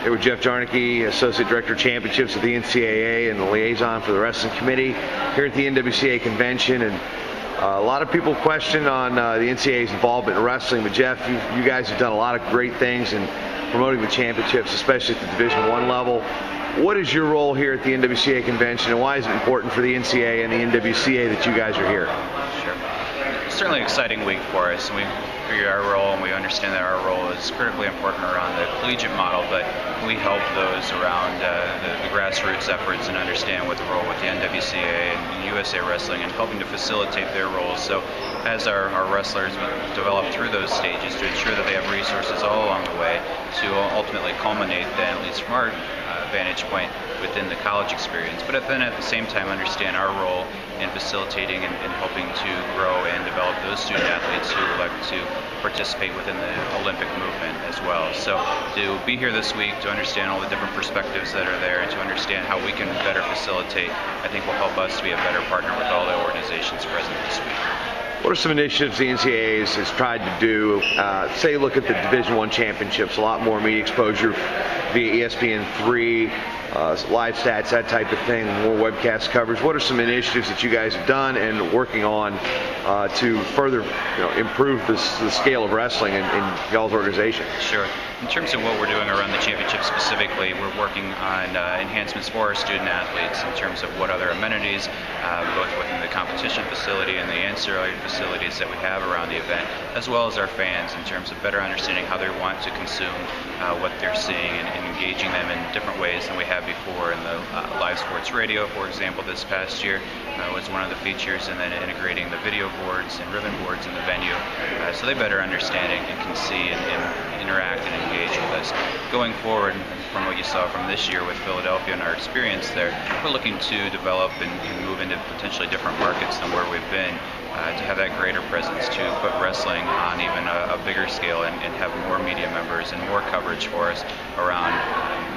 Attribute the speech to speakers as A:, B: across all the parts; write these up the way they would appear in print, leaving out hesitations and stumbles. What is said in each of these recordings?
A: Here with Jeff Jarnecke, Associate Director of Championships at the NCAA and the liaison for the Wrestling Committee here at the NCAA Convention. And a lot of people question on the NCAA's involvement in wrestling, but Jeff, you guys have done a lot of great things in promoting the championships, especially at the Division I level. What is your role here at the NCAA Convention, and why is it important for the NCAA and the NWCA that you guys are here?
B: Sure. It's certainly an exciting week for us, and we figure our role, and we understand that our role is critically important around the collegiate model, but we help those around the grassroots efforts and understand what the role with the NWCA and USA Wrestling and helping to facilitate their roles. So as our wrestlers develop through those stages to ensure that they have resources all along the way to ultimately culminate then, at least from our vantage point, within the college experience, but then at the same time understand our role in facilitating and helping to grow and develop those student athletes who would like to participate within the Olympic movement as well. So to be here this week, to understand all the different perspectives that are there, and to understand how we can better facilitate, I think will help us to be a better partner with all the organizations present this week.
A: What are some initiatives the NCAA has tried to do? Say, look at the Division I championships, a lot more media exposure via ESPN3, live stats, that type of thing, more webcast coverage. What are some initiatives that you guys have done and working on to further improve the scale of wrestling in y'all's organization?
B: Sure. In terms of what we're doing around the championship specifically, we're working on enhancements for our student athletes in terms of what other amenities, both within the competition facility and the ancillary facilities that we have around the event, as well as our fans in terms of better understanding how they want to consume what they're seeing and engaging them in different ways than we have before. In the live sports radio, for example, this past year was one of the features, and then integrating the video boards and ribbon boards in the venue so they better understand and can see and interact and engage with us. Going forward, from what you saw from this year with Philadelphia and our experience there, we're looking to develop and move into potentially different markets than where we've been, to have that greater presence, to put wrestling on even a bigger scale and have more media members and more coverage for us around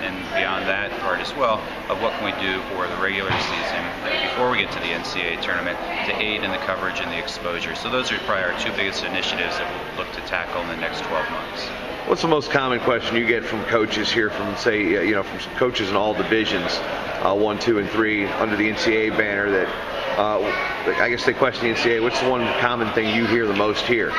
B: and beyond that part as well of what can we do for the regular season before we get to the NCAA tournament to aid in the coverage and the exposure. So those are probably our two biggest initiatives that we'll look to tackle in the next 12 months.
A: What's the most common question you get from coaches here, from say, from coaches in all divisions, 1, 2, and 3 under the NCAA banner that, I guess they question the NCAA, what's the one common thing you hear the most here?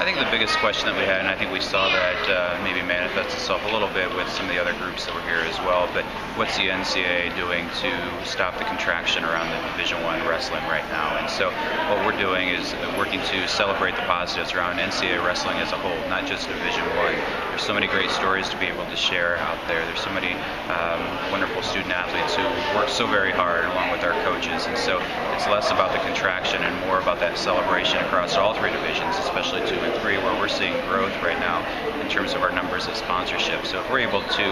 B: I think the biggest question that we had, and I think we saw that maybe manifest itself a little bit with some of the other groups that were here as well, but what's the NCAA doing to stop the contraction around the Division I wrestling right now? And so what we're doing is working to celebrate the positives around NCAA wrestling as a whole, not just Division I. There's so many great stories to be able to share out there. There's so many wonderful student athletes who work so very hard along with our coaches, and so it's less about the contraction and more about that celebration across all three divisions, especially 2 and 3, where we're seeing growth right now in terms of our numbers of sponsorship. So if we're able to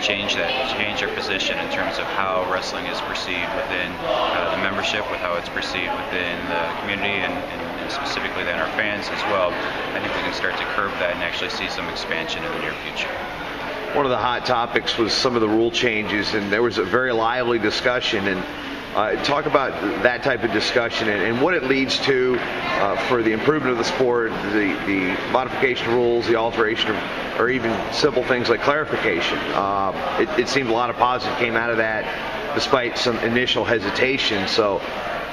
B: change that, change our position in terms of how wrestling is perceived within the membership, with how it's perceived within the community, and specifically then our fans as well, I think we can start to curb that and actually see some expansion in the near future.
A: One of the hot topics was some of the rule changes, and there was a very lively discussion, and talk about that type of discussion and what it leads to for the improvement of the sport, the modification of rules, the alteration of, or even simple things like clarification. It seemed a lot of positive came out of that despite some initial hesitation. So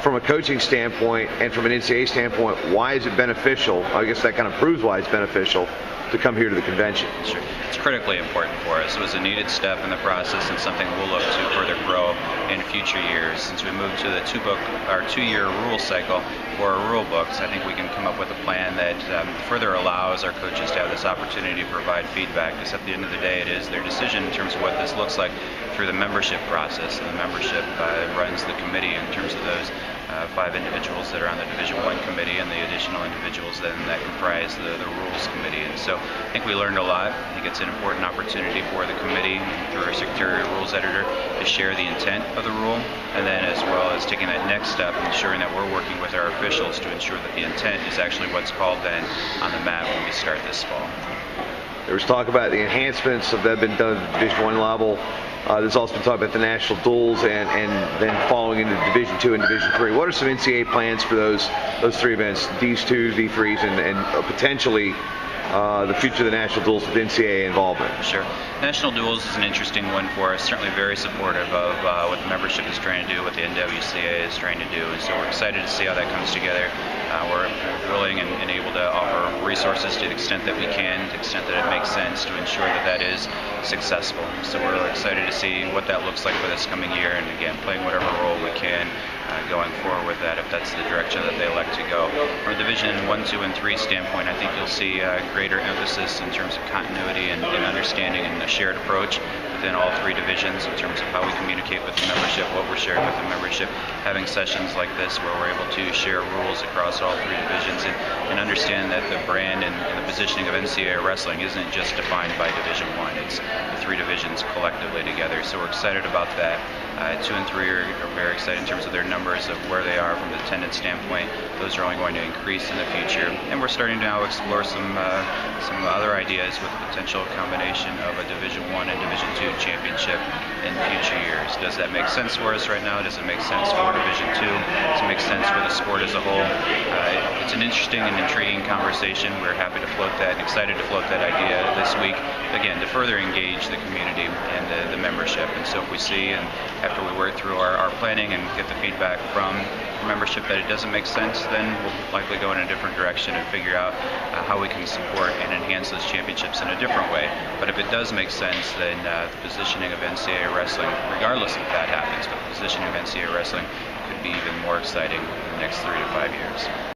A: from a coaching standpoint and from an NCAA standpoint, why is it beneficial? I guess that kind of proves why it's beneficial to come here to the convention.
B: Sure. It's critically important for us. It was a needed step in the process and something we'll look to further grow in future years. Since we moved to the two-year rule cycle for our rule books, I think we can come up with a plan that further allows our coaches to have this opportunity to provide feedback, because at the end of the day it is their decision in terms of what this looks like through the membership process, and the membership runs the committee in terms of those 5 individuals that are on the Division I committee and the additional individuals then that comprise the rules committee. And so I think we learned a lot. I think it's an important opportunity for the committee through our secretarial rules editor to share the intent of the rule, and then as well as taking that next step and ensuring that we're working with our officials to ensure that the intent is actually what's called then on the mat when we start this fall.
A: There was talk about the enhancements that have been done at the Division I level. There's also been talk about the national duels and then following into Division II and Division III. What are some NCAA plans for those 3 events, D2s, D3s, and potentially the future of the national duels with NCAA involvement?
B: Sure. National duels is an interesting one for us. Certainly very supportive of what the membership is trying to do, what the NWCA is trying to do, and so we're excited to see how that comes together. We're willing and able to offer resources to the extent that we can, to the extent that it makes sense, to ensure that that is successful. So we're excited to see what that looks like for this coming year, and again, playing whatever role we can going forward with that, if that's the direction that they elect to go. From a Division 1, 2, and 3 standpoint, I think you'll see greater emphasis in terms of continuity and understanding and a shared approach within all 3 divisions in terms of how we communicate with the membership, what we're sharing with the membership, having sessions like this where we're able to share rules across all 3 divisions and understand that the brand and the positioning of NCAA wrestling isn't just defined by Division 1, it's the 3 divisions collectively together. So we're excited about that. 2 and 3 are very excited in terms of their numbers of where they are from the attendance standpoint. Those are only going to increase in the future, and we're starting to now explore some other ideas with the potential combination of a Division 1 and Division 2 championship in future years. Does that make sense for us right now? Does it make sense for Division 2? Does it make sense for the sport as a whole? It's an interesting and intriguing conversation. We're happy to float that, excited to float that idea this week, again, to further engage the community and the membership. And so if we see, and after we work through our planning and get the feedback from membership that it doesn't make sense, then we'll likely go in a different direction and figure out how we can support and enhance those championships in a different way. But if it does make sense, then the positioning of NCAA wrestling, regardless if that happens, but the positioning of NCAA wrestling could be even more exciting in the next 3 to 5 years.